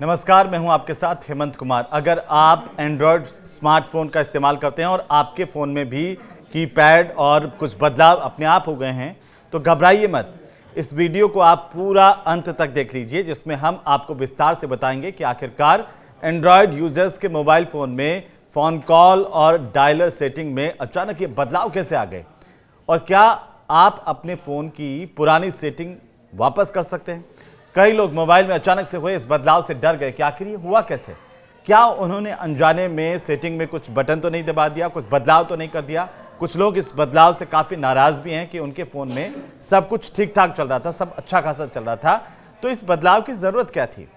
नमस्कार, मैं हूं आपके साथ हेमंत कुमार। अगर आप एंड्रॉयड स्मार्टफोन का इस्तेमाल करते हैं और आपके फ़ोन में भी कीपैड और कुछ बदलाव अपने आप हो गए हैं तो घबराइए मत। इस वीडियो को आप पूरा अंत तक देख लीजिए, जिसमें हम आपको विस्तार से बताएंगे कि आखिरकार एंड्रॉयड यूजर्स के मोबाइल फ़ोन में फ़ोन कॉल और डायलर सेटिंग में अचानक ये बदलाव कैसे आ गए और क्या आप अपने फ़ोन की पुरानी सेटिंग वापस कर सकते हैं। कई लोग मोबाइल में अचानक से हुए इस बदलाव से डर गए कि आखिर ये हुआ कैसे। क्या उन्होंने अनजाने में सेटिंग में कुछ बटन तो नहीं दबा दिया, कुछ बदलाव तो नहीं कर दिया। कुछ लोग इस बदलाव से काफ़ी नाराज़ भी हैं कि उनके फ़ोन में सब कुछ ठीक ठाक चल रहा था, सब अच्छा खासा चल रहा था, तो इस बदलाव की ज़रूरत क्या थी,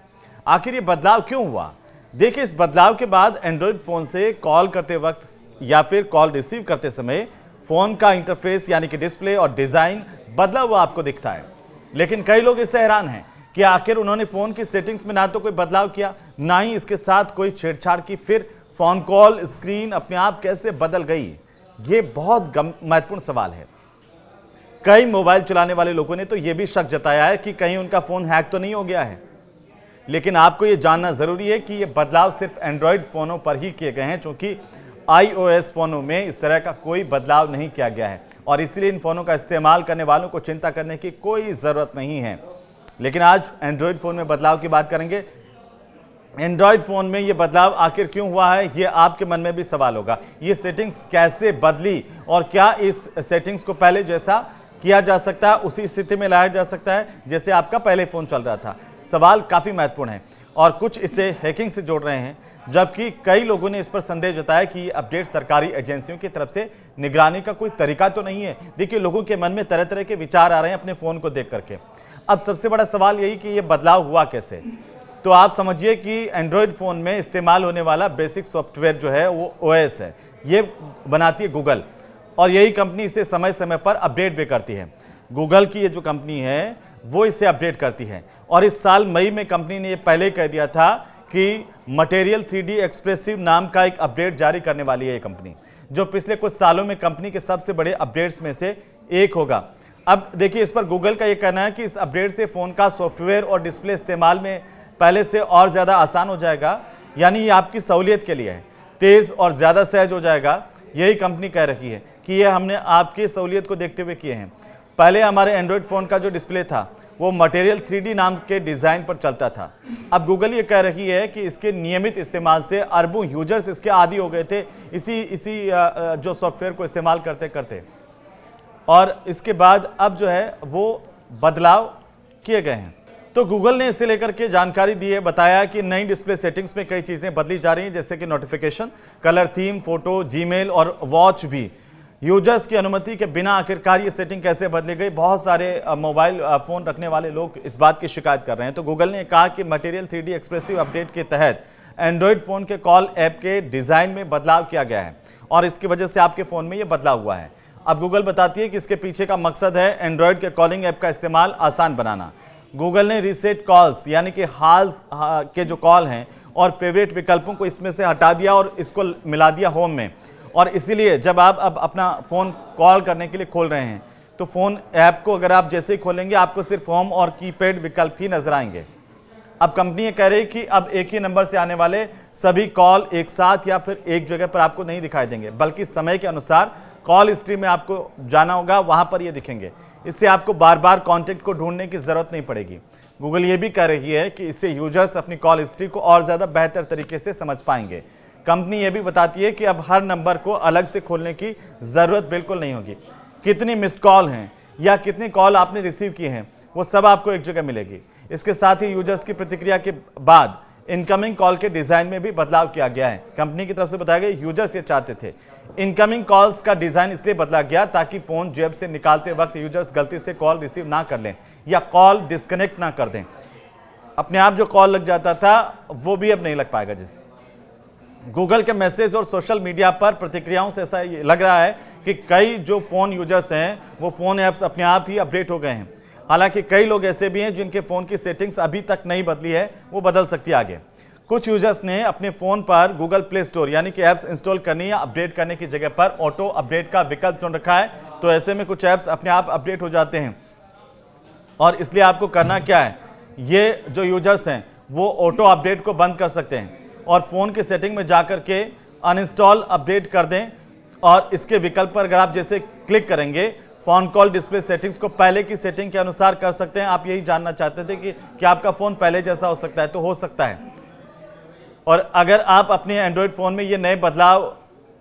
आखिर ये बदलाव क्यों हुआ। देखिए, इस बदलाव के बाद एंड्रॉयड फ़ोन से कॉल करते वक्त या फिर कॉल रिसीव करते समय फ़ोन का इंटरफेस यानी कि डिस्प्ले और डिज़ाइन बदला हुआ आपको दिखता है। लेकिन कई लोग इससे हैरान हैं कि आखिर उन्होंने फ़ोन की सेटिंग्स में ना तो कोई बदलाव किया, ना ही इसके साथ कोई छेड़छाड़ की, फिर फ़ोन कॉल स्क्रीन अपने आप कैसे बदल गई। ये बहुत महत्वपूर्ण सवाल है। कई मोबाइल चलाने वाले लोगों ने तो ये भी शक जताया है कि कहीं उनका फ़ोन हैक तो नहीं हो गया है। लेकिन आपको ये जानना ज़रूरी है कि ये बदलाव सिर्फ एंड्रॉयड फ़ोनों पर ही किए गए हैं, क्योंकि iOS फ़ोनों में इस तरह का कोई बदलाव नहीं किया गया है और इसलिए इन फ़ोनों का इस्तेमाल करने वालों को चिंता करने की कोई ज़रूरत नहीं है। लेकिन आज एंड्रॉयड फ़ोन में बदलाव की बात करेंगे। एंड्रॉयड फ़ोन में ये बदलाव आखिर क्यों हुआ है, ये आपके मन में भी सवाल होगा। ये सेटिंग्स कैसे बदली और क्या इस सेटिंग्स को पहले जैसा किया जा सकता है, उसी स्थिति में लाया जा सकता है जैसे आपका पहले फ़ोन चल रहा था। सवाल काफ़ी महत्वपूर्ण है और कुछ इसे हैकिंग से जोड़ रहे हैं, जबकि कई लोगों ने इस पर संदेह जताया कि ये अपडेट सरकारी एजेंसियों की तरफ से निगरानी का कोई तरीका तो नहीं है। देखिए, लोगों के मन में तरह तरह के विचार आ रहे हैं अपने फ़ोन को देख करके। अब सबसे बड़ा सवाल यही कि ये बदलाव हुआ कैसे। तो आप समझिए कि एंड्रॉयड फ़ोन में इस्तेमाल होने वाला बेसिक सॉफ्टवेयर जो है वो OS है, ये बनाती है गूगल और यही कंपनी इसे समय समय पर अपडेट भी करती है। गूगल की ये जो कंपनी है वो इसे अपडेट करती है और इस साल मई में कंपनी ने ये पहले कह दिया था कि मटेरियल 3D एक्सप्रेसिव नाम का एक अपडेट जारी करने वाली है ये कंपनी, जो पिछले कुछ सालों में कंपनी के सबसे बड़े अपडेट्स में से एक होगा। अब देखिए, इस पर गूगल का ये कहना है कि इस अपडेट से फ़ोन का सॉफ्टवेयर और डिस्प्ले इस्तेमाल में पहले से और ज़्यादा आसान हो जाएगा, यानी ये आपकी सहूलियत के लिए है, तेज़ और ज़्यादा सहज हो जाएगा। यही कंपनी कह रही है कि ये हमने आपकी सहूलियत को देखते हुए किए हैं। पहले हमारे एंड्रॉयड फ़ोन का जो डिस्प्ले था वो मटेरियल 3D नाम के डिज़ाइन पर चलता था। अब गूगल ये कह रही है कि इसके नियमित इस्तेमाल से अरबों यूजर्स इसके आदी हो गए थे इसी जो सॉफ्टवेयर को इस्तेमाल करते करते, और इसके बाद अब जो है वो बदलाव किए गए हैं। तो गूगल ने इसे लेकर के जानकारी दी है, बताया कि नई डिस्प्ले सेटिंग्स में कई चीज़ें बदली जा रही हैं, जैसे कि notification, colour theme, photo, Gmail और वॉच भी। यूजर्स की अनुमति के बिना आखिरकार ये सेटिंग कैसे बदली गई, बहुत सारे मोबाइल फ़ोन रखने वाले लोग इस बात की शिकायत कर रहे हैं। तो गूगल ने कहा कि मटेरियल 3D एक्सप्रेसिव अपडेट के तहत एंड्रॉयड फ़ोन के कॉल ऐप के डिज़ाइन में बदलाव किया गया है और इसकी वजह से आपके फ़ोन में ये बदलाव हुआ है। अब गूगल बताती है कि इसके पीछे का मकसद है एंड्रॉयड के कॉलिंग ऐप का इस्तेमाल आसान बनाना। गूगल ने रीसेट कॉल्स यानी कि हाल के जो कॉल हैं और फेवरेट विकल्पों को इसमें से हटा दिया और इसको मिला दिया होम में, और इसीलिए जब आप अब अपना फ़ोन कॉल करने के लिए खोल रहे हैं तो फ़ोन ऐप को अगर आप जैसे ही खोलेंगे आपको सिर्फ होम और कीपैड विकल्प ही नजर आएंगे। अब कंपनी ये कह रही है कि अब एक ही नंबर से आने वाले सभी कॉल एक साथ या फिर एक जगह पर आपको नहीं दिखाई देंगे, बल्कि समय के अनुसार कॉल हिस्ट्री में आपको जाना होगा, वहां पर ये दिखेंगे। इससे आपको बार बार कॉन्टैक्ट को ढूंढने की जरूरत नहीं पड़ेगी। गूगल ये भी कह रही है कि इससे यूजर्स अपनी कॉल हिस्ट्री को और ज़्यादा बेहतर तरीके से समझ पाएंगे। कंपनी ये भी बताती है कि अब हर नंबर को अलग से खोलने की ज़रूरत बिल्कुल नहीं होगी। कितनी मिस्ड कॉल हैं या कितनी कॉल आपने रिसीव की हैं वो सब आपको एक जगह मिलेगी। इसके साथ ही यूजर्स की प्रतिक्रिया के बाद इनकमिंग कॉल के डिज़ाइन में भी बदलाव किया गया है। कंपनी की तरफ से बताया गया यूजर्स ये चाहते थे। इनकमिंग कॉल्स का डिज़ाइन इसलिए बदला गया ताकि फ़ोन जेब से निकालते वक्त यूजर्स गलती से कॉल रिसीव ना कर लें या कॉल डिस्कनेक्ट ना कर दें। अपने आप जो कॉल लग जाता था वो भी अब नहीं लग पाएगा। जैसे गूगल के मैसेज और सोशल मीडिया पर प्रतिक्रियाओं से ऐसा लग रहा है कि कई जो फ़ोन यूजर्स हैं वो फ़ोन ऐप्स अपने आप ही अपडेट हो गए हैं। हालांकि कई लोग ऐसे भी हैं जिनके फ़ोन की सेटिंग्स अभी तक नहीं बदली है, वो बदल सकती है आगे। कुछ यूजर्स ने अपने फ़ोन पर गूगल प्ले स्टोर यानी कि ऐप्स इंस्टॉल करने या अपडेट करने की जगह पर ऑटो अपडेट का विकल्प चुन रखा है, तो ऐसे में कुछ ऐप्स अपने आप अपडेट हो जाते हैं। और इसलिए आपको करना क्या है, ये जो यूजर्स हैं वो ऑटो अपडेट को बंद कर सकते हैं और फ़ोन की सेटिंग में जाकर के अनइंस्टॉल अपडेट कर दें। और इसके विकल्प पर अगर आप जैसे क्लिक करेंगे, फ़ोन कॉल डिस्प्ले सेटिंग्स को पहले की सेटिंग के अनुसार कर सकते हैं। आप यही जानना चाहते थे कि क्या आपका फ़ोन पहले जैसा हो सकता है, तो हो सकता है। और अगर आप अपने एंड्रॉयड फ़ोन में ये नए बदलाव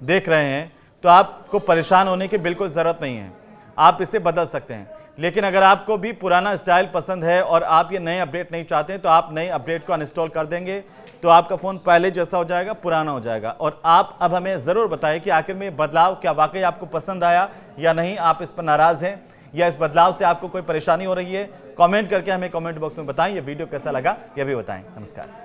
देख रहे हैं तो आपको परेशान होने की बिल्कुल ज़रूरत नहीं है, आप इसे बदल सकते हैं। लेकिन अगर आपको भी पुराना स्टाइल पसंद है और आप ये नए अपडेट नहीं चाहते हैं तो आप नए अपडेट को अनइंस्टॉल कर देंगे, तो आपका फ़ोन पहले जैसा हो जाएगा, पुराना हो जाएगा। और आप अब हमें ज़रूर बताएं कि आखिर में ये बदलाव क्या वाकई आपको पसंद आया या नहीं, आप इस पर नाराज़ हैं या इस बदलाव से आपको कोई परेशानी हो रही है। कमेंट करके हमें कमेंट बॉक्स में बताएं। ये वीडियो कैसा लगा यह भी बताएं। नमस्कार।